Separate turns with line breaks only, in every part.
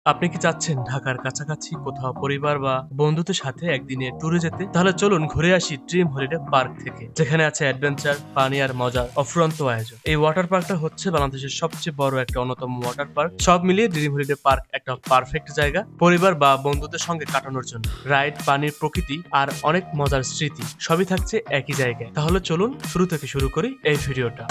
আপনি কি চাচ্ছেন ঢাকার কাছাকাছি কোথাও পরিবার বা বন্ধুদের সাথে একদিনের ট্যুরে যেতে? তাহলে চলুন ঘুরে আসি ড্রিম হলিডে পার্ক থেকে, যেখানে আছে অ্যাডভেঞ্চার, পানি আর মজার অফুরন্ত আয়োজন। এই ওয়াটার পার্কটা হচ্ছে বাংলাদেশের সবচেয়ে বড় একটা অন্যতম ওয়াটার পার্ক। সব মিলিয়ে ড্রিম হলিডে পার্ক একটা পারফেক্ট জায়গা পরিবার বা বন্ধুদের সঙ্গে কাটানোর জন্য। রাইড, পানির প্রকৃতি আর অনেক মজার স্মৃতি সবই থাকছে একই জায়গায়। তাহলে চলুন শুরু থেকে শুরু করি এই ভিডিওটা।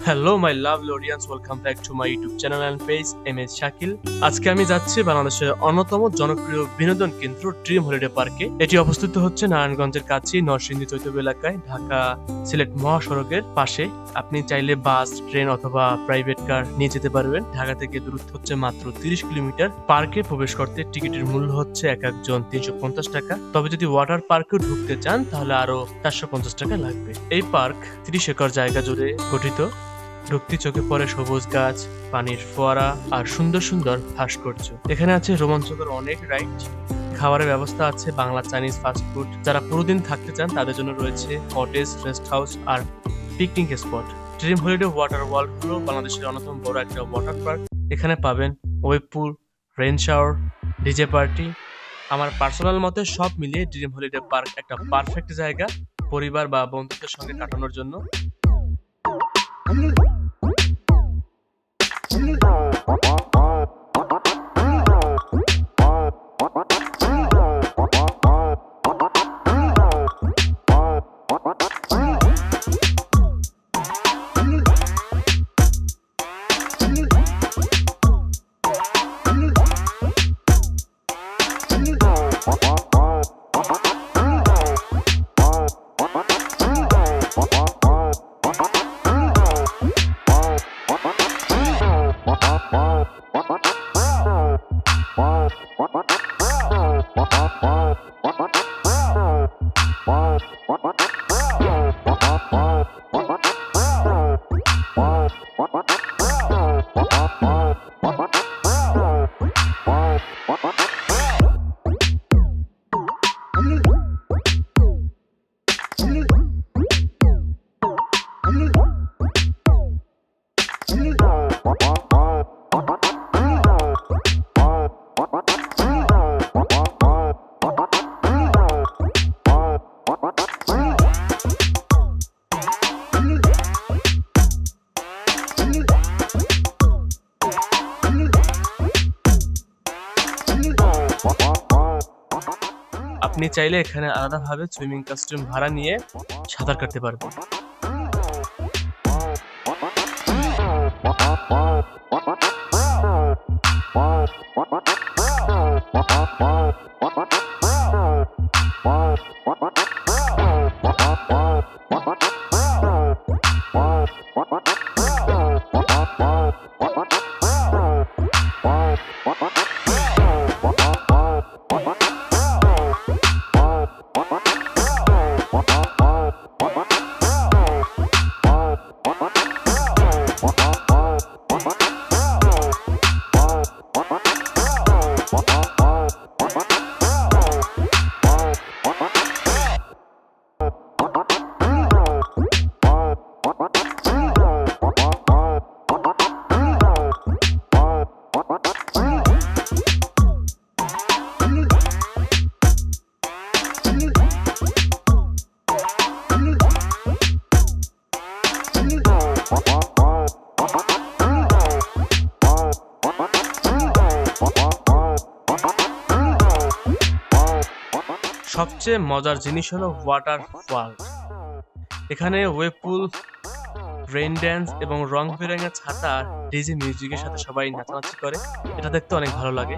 Hello my lovely audience, welcome back to my YouTube channel and page MS Shakil. আজকে আমি যাচ্ছি বাংলাদেশের অন্যতম জনপ্রিয় বিনোদন কেন্দ্র ড্রিম হলিডে পার্কে। এটি অবস্থিত হচ্ছে নারায়ণগঞ্জের কাছে নরসিংদী চৈতন্য এলাকায়, ঢাকা সিলেট মহাসড়কের পাশে। আপনি চাইলে বাস, ট্রেন অথবা প্রাইভেট কার নিয়ে যেতে পারবেন। ঢাকা থেকে দূরত্ব হচ্ছে মাত্র 30 কিলোমিটার। পার্কে প্রবেশ করতে টিকিটের মূল্য হচ্ছে এক একজন 350 টাকা। তবে যদি ওয়াটার পার্কেও ঢুকতে চান তাহলে আরো 450 টাকা লাগবে। এই পার্ক 30 একর জায়গা জুড়ে গঠিত। ঢুকতে চোখে পড়ে সবুজ গাছ, পানির ফোয়ারা আর সুন্দর সুন্দর ভাস্কর্য। এখানে আছে রোমাঞ্চকর অনেক রাইড। খাবারের ব্যবস্থা আছে বাংলা, চাইনিজ, ফাস্ট ফুড। যারা পুরোদিন থাকতে চান তাদের জন্য রয়েছে কটেজ, রেস্ট হাউস আর picnic spot. Dream Holiday Water World হলো বাংলাদেশের অন্যতম বড় একটা ওয়াটার পার্ক। এখানে পাবেন wave pool, rain shower, DJ party. আমার পার্সোনাল মতে সব মিলিয়ে ড্রিম হলিডে পার্ক একটা পারফেক্ট জায়গা পরিবার বা বন্ধুদের সঙ্গে কাটানোর জন্য। আপনি চাইলে এখানে আলাদাভাবে সুইমিং কস্টিউম ভাড়া নিয়ে সাঁতার কাটতে পারবেন। সবচেয়ে মজার জিনিস হলো ওয়াটার ওয়ার্ল্ড। এখানে ওয়েব পুল, রেইন ড্যান্স এবং রং বেরঙের ছাতা আর ডিজে মিউজিকের সাথে সবাই নাচানাচি করে। এটা দেখতে অনেক ভালো লাগে।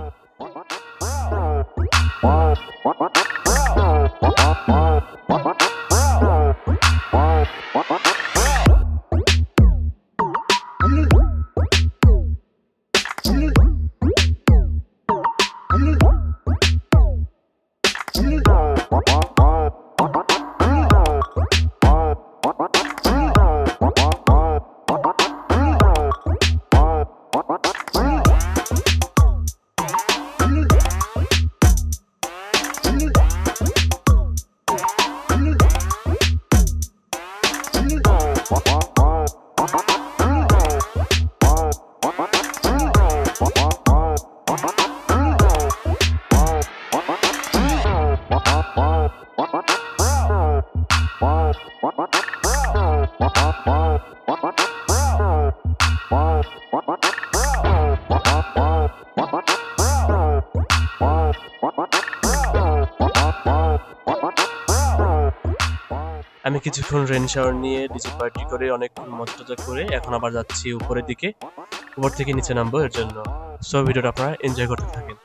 আমি কিছুক্ষণ রেন শাওয়ার নিয়ে ডিজে পার্টি করে অনেকক্ষণ মজা করে এখন আবার যাচ্ছি উপরের দিকে, উপর থেকে নিচে নামবো এর জন্য। সো ভিডিওটা আপনারা এনজয় করতে থাকেন।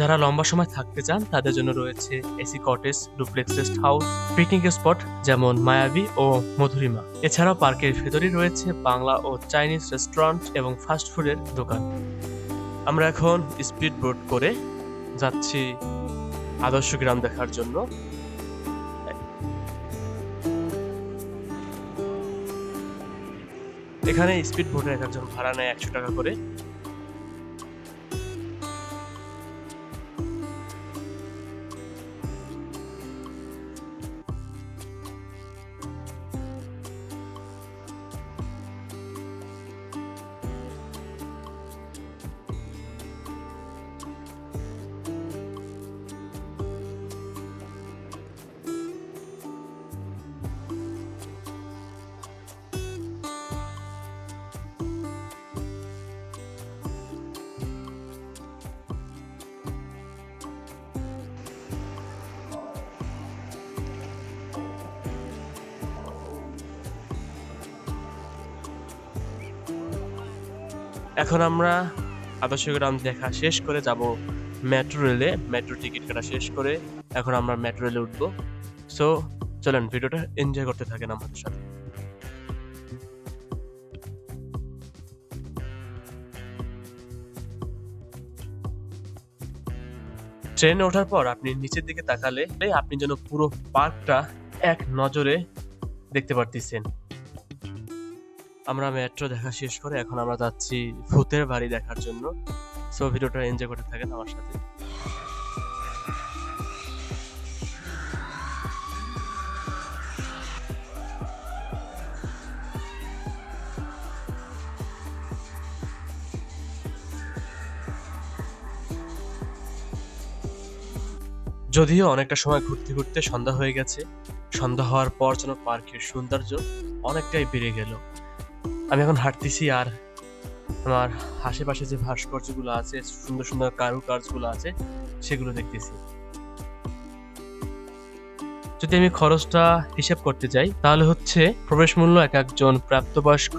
যারা লম্বা সময় থাকতে চান তাদের জন্য রয়েছে AC cottage, duplex rest house, picnic spot যেমন মায়াবী ও মধুরিমা। এছাড়াও পার্কের ভেতরেই রয়েছে বাংলা ও চাইনিজ রেস্টুরেন্ট এবং ফাস্ট ফুডের দোকান। আমরা এখন স্পিড বোট করে যাচ্ছি আদর্শ গ্রাম দেখার জন্য। এখানে স্পিড বোটে এক একজন ভাড়া নেয় 100 টাকা করে। এখন আমরা আদর্শ গ্রাম দেখা শেষ করে যাব মেট্রো রেলে। মেট্রো টিকিট কাটা শেষ করে এখন আমরা মেট্রো রেলে উঠবো। সো চলেন ভিডিওটা এনজয় করতে থাকেন আমাদের সাথে। ট্রেনে ওঠার পর আপনি নিচের দিকে তাকালে আপনি যেন পুরো পার্কটা এক নজরে দেখতে পারতেছেন। আমরা মেট্রো দেখা শেষ করে এখন আমরা যাচ্ছি ভূতের বাড়ি দেখার জন্য। সো ভিডিওটা এনজয় করতে থাকেন আমার সাথে। যদিও অনেকটা সময় ঘুরতে ঘুরতে সন্ধ্যা হয়ে গেছে, সন্ধ্যা হওয়ার পর যেন পার্কের সৌন্দর্য অনেকটাই বেড়ে গেল। আমি এখন হাঁটতেছি আর আমার আশেপাশে যে ভাস্কর্যগুলো আছে, সুন্দর সুন্দর কারুকার্যগুলো আছে, সেগুলো দেখতেছি। যদি আমি খরচটা হিসাব করতে যাই তাহলে হচ্ছে প্রবেশ মূল্য এক একজন প্রাপ্তবয়স্ক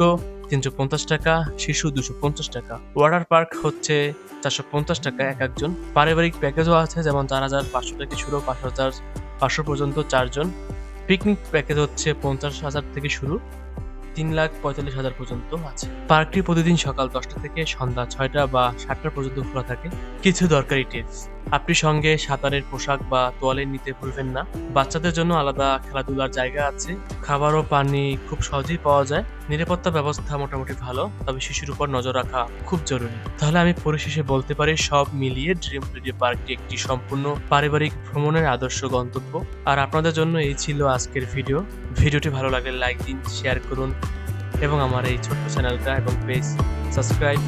350 টাকা, শিশু 250 টাকা। ওয়াটার পার্ক হচ্ছে 450 টাকা এক একজন। পারিবারিক প্যাকেজও আছে, যেমন 4500 থেকে শুরু 5500 পর্যন্ত 4 জন। পিকনিক প্যাকেজ হচ্ছে 50,000 থেকে শুরু 3,45,000 পর্যন্ত আছে। পার্কটি প্রতিদিন সকাল 10টা থেকে সন্ধ্যা 6টা বা 7টা পর্যন্ত খোলা থাকে। কিছু দরকারি টিপস: আপনি সঙ্গে সাঁতারের পোশাক বা তোয়ালে নিতে ভুলবেন না। বাচ্চাদের জন্য আলাদা খেলাধুলার জায়গা আছে। খাবার ও পানি খুব সহজেই পাওয়া যায়। নিরাপত্তা ব্যবস্থা মোটামুটি ভালো, তবে শিশুর উপর নজর রাখা খুব জরুরি। তাহলে আমি পরিশেষে বলতে পারি, সব মিলিয়ে ড্রিম হলিডে পার্কটি একটি সম্পূর্ণ পারিবারিক ভ্রমণের আদর্শ গন্তব্য। আর আপনাদের জন্য এই ছিল আজকের ভিডিও। ভিডিওটি ভালো লাগলে লাইক দিন, শেয়ার করুন এবং আমার এই ছোট্ট চ্যানেলটা এবং পেজ সাবস্ক্রাইব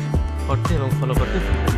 করতে এবং ফলো করতে ভুলবেন না।